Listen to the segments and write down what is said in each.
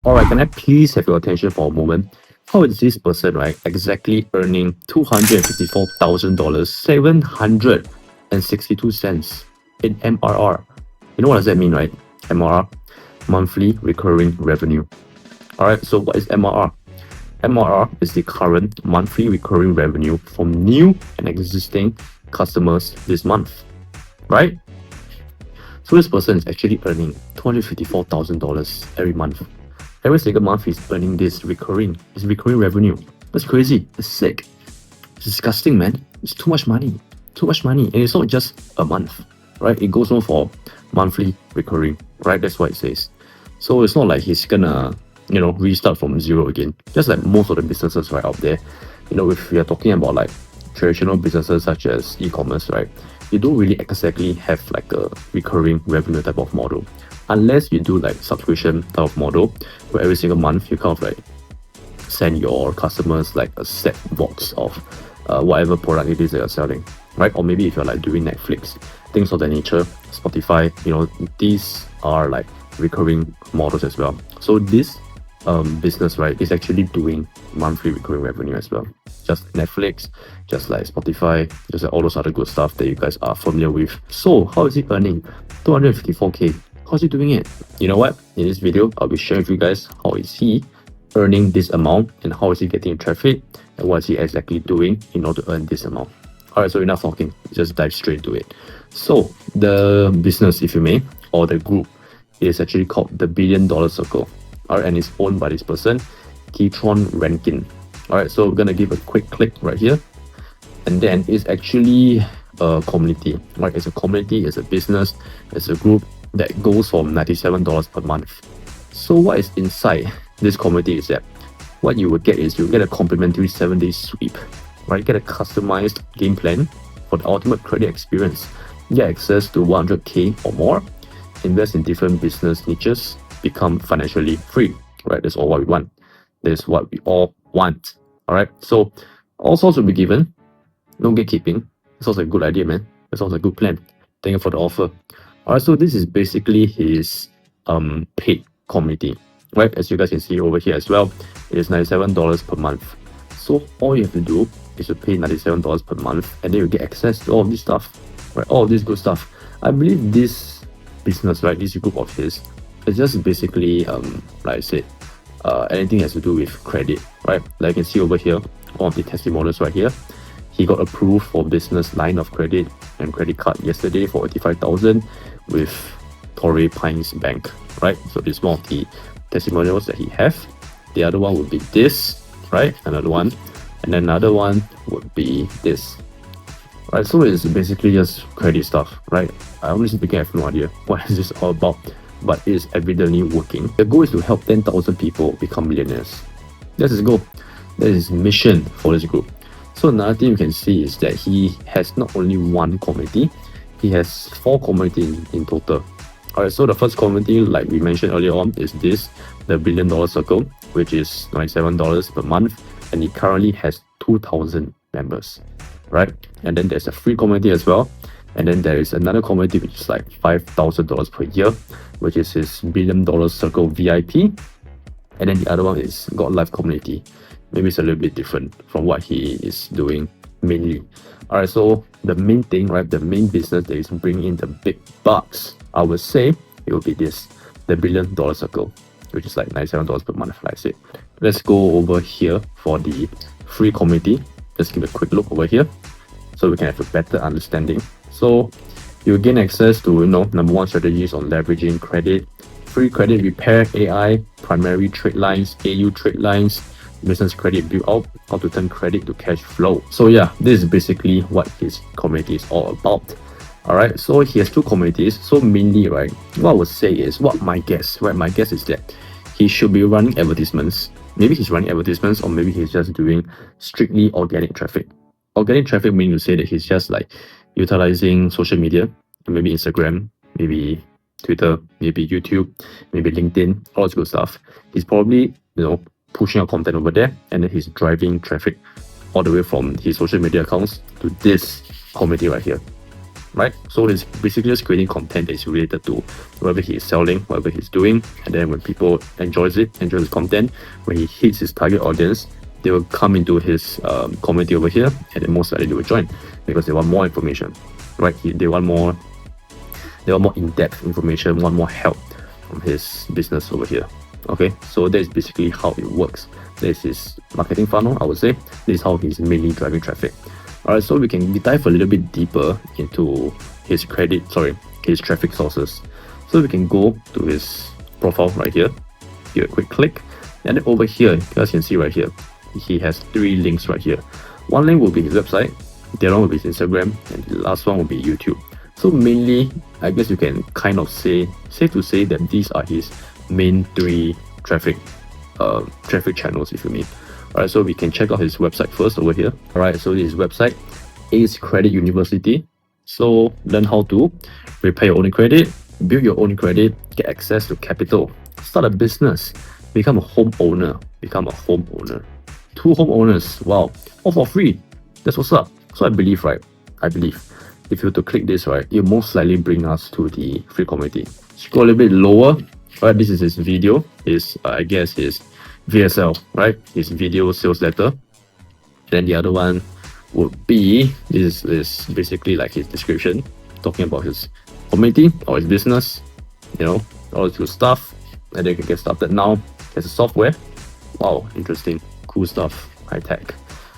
Alright, can I please have your attention for a moment? How is this person, right, exactly earning $254,000, 762 cents in MRR? You know what does that mean, right? MRR, monthly recurring revenue. Alright, so what is MRR? MRR is the current monthly recurring revenue from new and existing customers this month, right? So this person is actually earning $254,000 every month. Every single month he's earning this recurring revenue. That's crazy. It's sick. It's disgusting, man. It's too much money. Too much money. And it's not just a month, right? It goes on for monthly recurring, right? That's what it says. So it's not like he's gonna, restart from zero again. Just like most of the businesses right out there. If we are talking about like traditional businesses such as e-commerce, right? You don't really exactly have like a recurring revenue type of model. Unless you do like subscription type of model, where every single month you kind of like send your customers like a set box of whatever product it is that you're selling, right? Or maybe if you're like doing Netflix, things of that nature, Spotify, these are like recurring models as well. So this business, right, is actually doing monthly recurring revenue as well. Just Netflix, just like Spotify, just like all those other good stuff that you guys are familiar with. So how is he earning 254k? How's he doing it? You know what? In this video, I'll be sharing with you guys how is he earning this amount and how is he getting traffic and what is he exactly doing in order to earn this amount. Alright, so enough talking. Just dive straight into it. So the business, if you may, or the group is actually called the $1 Billion Circle. Alright, and it's owned by this person, Keitron Rankin. Alright, so we're gonna give a quick click right here. And then it's actually a community, right? It's a community, it's a business, it's a group that goes from $97 per month. So what is inside this community is that what you will get is you'll get a complimentary 7-day sweep, right? Get a customized game plan for the ultimate credit experience. Get access to 100k or more, invest in different business niches, become financially free, right? That's all what we want. That's what we all want. All right. So all sorts will be given. No gatekeeping. That sounds like a good idea, man. That sounds like a good plan. Thank you for the offer. Alright, so this is basically his paid community, right? As you guys can see over here as well, it is $97 per month. So all you have to do is to pay $97 per month, and then you get access to all of this stuff, right? All of this good stuff. I believe this business, right, this group of his, is just basically like I said, anything has to do with credit, right? Like you can see over here, one of the testimonials right here. He got approved for business line of credit and credit card yesterday for 85,000 with Torrey Pines Bank, right? So this is one of the testimonials that he have. The other one would be this, right? Another one, and then another one would be this, right? So it's basically just credit stuff, right? I honestly speaking, I have no idea what is this all about, but it's evidently working. The goal is to help 10,000 people become millionaires. That's his goal. That is his mission for this group. So another thing you can see is that he has not only one community, he has 4 communities in total. Alright, so the first community, like we mentioned earlier on, is this, the $1 Billion Circle, which is $97 per month, and he currently has 2,000 members, right? And then there's a free community as well, and then there is another community which is like $5,000 per year, which is his $1 Billion Circle VIP, and then the other one is God Life Community. Maybe it's a little bit different from what he is doing mainly. Alright, so the main thing, right, the main business that is bringing in the big bucks, I would say it will be this, the $1 Billion Circle, which is like $97 per month, like I said. Let's go over here for the free community. Let's give a quick look over here so we can have a better understanding. So you'll gain access to, number 1 strategies on leveraging credit, free credit repair, AI, primary trade lines, AU trade lines, business credit build out, how to turn credit to cash flow. So yeah, this is basically what his community is all about. Alright, so he has 2 communities. So mainly, right, what I would say is, what my guess, right, my guess is that he should be running advertisements. Maybe he's running advertisements, or maybe he's just doing strictly organic traffic. Organic traffic meaning to say that he's just like utilizing social media, maybe Instagram, maybe Twitter, maybe YouTube, maybe LinkedIn, all this good stuff. He's probably, pushing out content over there, and then he's driving traffic all the way from his social media accounts to this community right here. right? So he's basically just creating content that is related to whatever he is selling, whatever he's doing, and then when people enjoy his content, when he hits his target audience, they will come into his community over here, and then most likely they will join because they want more information, right? They want more in-depth information, want more help from his business over here. Okay, so that's basically how it works. This is marketing funnel, I would say. This is how he's mainly driving traffic. Alright, so we can dive a little bit deeper into his traffic sources. So we can go to his profile right here, give a quick click, and then over here, you guys can see right here, he has 3 links right here. One link will be his website, the other one will be his Instagram, and the last one will be YouTube. So mainly, I guess you can kind of safe to say that these are his main 3 traffic channels, if you mean. Alright, so we can check out his website first over here. Alright, so this website is Credit University. So learn how to repay your own credit, build your own credit, get access to capital, start a business, become a homeowner. 2 homeowners, wow, all for free. That's what's up. So I believe if you were to click this, right, it most likely bring us to the free community. Scroll a little bit lower. Right, this is his video, I guess his VSL, right? His video sales letter. Then the other one would be, this is basically like his description, talking about his community or his business, all this good stuff. And then you can get started now. There's a software. Wow, interesting, cool stuff, high tech.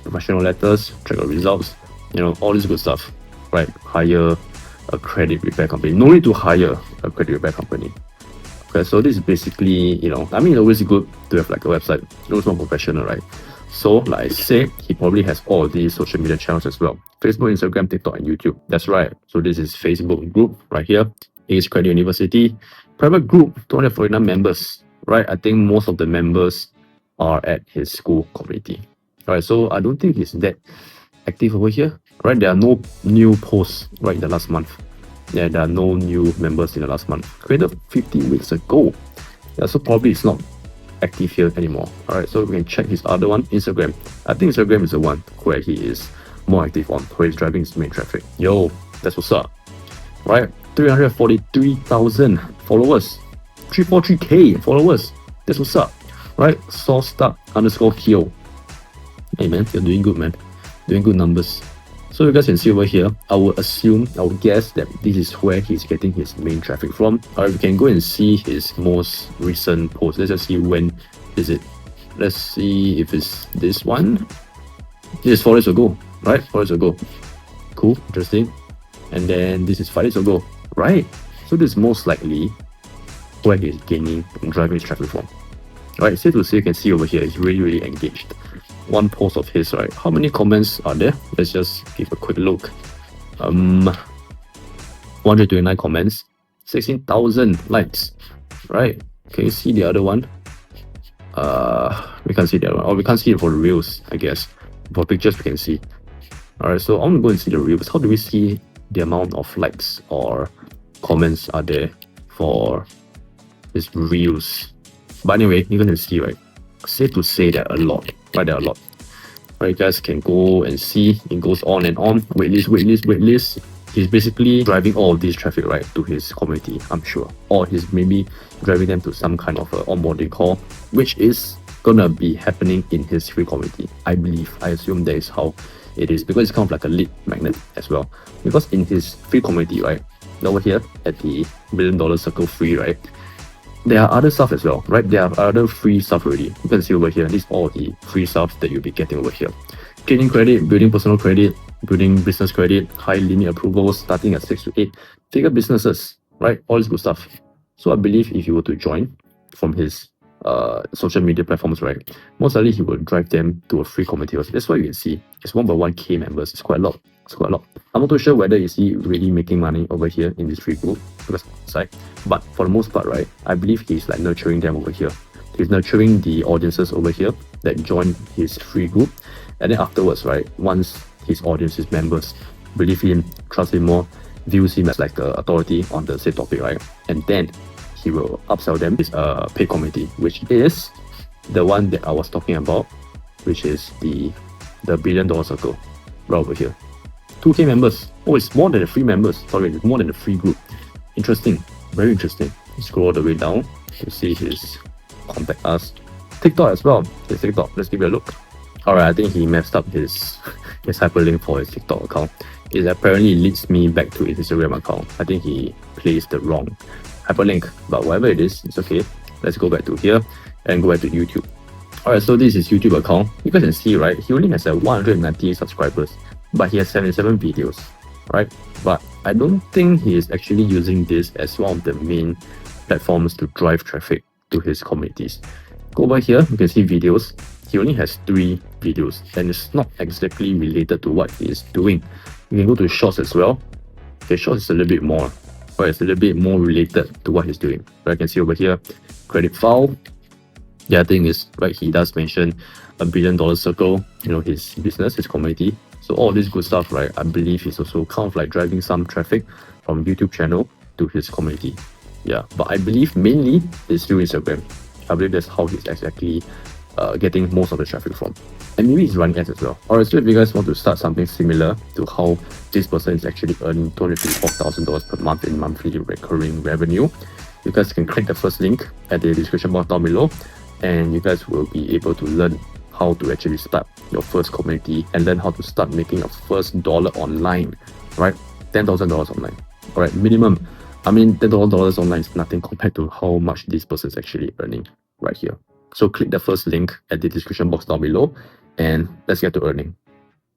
Professional letters, track your results, all this good stuff, right? Hire a credit repair company. No need to hire a credit repair company. Okay, so this is basically, it's always good to have like a website. It's more professional, right? So, like I said, he probably has all these social media channels as well. Facebook, Instagram, TikTok, and YouTube. that's right. So this is Facebook group right here. Ace Credit University. Private group, 249 members, right? I think most of the members are at his Skool community. Alright, so I don't think he's that active over here, right? There are no new posts, right, in the last month. Yeah, there are no new members in the last month. Created 15 weeks ago. Yeah, so probably it's not active here anymore. Alright, so we can check his other one, Instagram. I think Instagram is the one where he is more active on, where he's driving his main traffic. Yo, that's what's up. Right, 343,000 followers. 343k followers. That's what's up. Right, sauced_keo. Hey man, you're doing good, man. Doing good numbers. So you guys can see over here, I would guess that this is where he's getting his main traffic from. Alright, we can go and see his most recent post. Let's just see when is it. Let's see if it's this one. This is 4 days ago, right? 4 days ago. Cool, interesting. And then this is 5 days ago, right? So this is most likely where he's gaining and driving his traffic from. Alright, safe to say, you can see over here, he's really engaged. One post of his, right? How many comments are there? Let's just give a quick look. 129 comments, 16,000 likes, right? Can you see the other one? We can't see the other one. Or we can't see it for the reels, I guess. For pictures, we can see. Alright, so I'm gonna go and see the reels. How do we see the amount of likes or comments are there for his reels? But anyway, you're gonna see, right? Safe to say that a lot, right? There are a lot. Right, you guys can go and see it goes on and on. Waitlist. He's basically driving all of this traffic, right, to his community, I'm sure. Or he's maybe driving them to some kind of onboarding call, which is gonna be happening in his free community. I assume that is how it is, because it's kind of like a lead magnet as well. Because in his free community, right, over here at the $1 million circle free, right, there are other stuff as well, right? There are other free stuff already. You can see over here, this is all the free stuff that you'll be getting over here. Gaining credit, building personal credit, building business credit, high limit approvals, starting at 6 to 8 figure businesses, right? All this good stuff. So I believe if you were to join from his social media platforms, right, most likely he will drive them to a free community. That's why you can see it's 1.1k members. It's quite a lot. I'm not too sure whether is he really making money over here in this free group, because side, but for the most part, right, I believe he's like nurturing them over here. He's nurturing the audiences over here that join his free group, and then afterwards, right, once his audience, his members believe him, trust him more, views him as like the authority on the same topic, right, and then he will upsell them this paid community, which is the one that I was talking about, which is the $1 billion circle right over here. 2K members. Oh, it's more than the free members. Sorry, it's more than the free group. Interesting. Very interesting. Scroll all the way down. You see his contact us. TikTok as well. His TikTok. Let's give it a look. Alright, I think he messed up his hyperlink for his TikTok account. It apparently leads me back to his Instagram account. I think he placed the wrong hyperlink, but whatever it is, it's okay. Let's go back to here and go back to YouTube. Alright, so this is his YouTube account. You guys can see, right? He only has 190 subscribers, but he has 77 videos, right? But I don't think he is actually using this as one of the main platforms to drive traffic to his communities. Go over here, you can see videos. He only has 3 videos, and it's not exactly related to what he is doing. You can go to shorts as well. Okay, shorts is a little bit more, right? It's a little bit more related to what he's doing. But I can see over here, credit file. The other thing is, right, he does mention $1 billion circle, you know, his business, his community. So all this good stuff, right, I believe he's also kind of like driving some traffic from YouTube channel to his community. Yeah, but I believe mainly it's through Instagram. I believe that's how he's exactly getting most of the traffic from. And maybe he's running ads as well. Alright, so if you guys want to start something similar to how this person is actually earning $254,000 per month in monthly recurring revenue, you guys can click the first link at the description box down below, and you guys will be able to learn how to actually start your first community and learn how to start making your first dollar online, right? $10,000 online. Alright, minimum. I mean, $10,000 online is nothing compared to how much this person is actually earning right here. So click the first link at the description box down below and let's get to earning.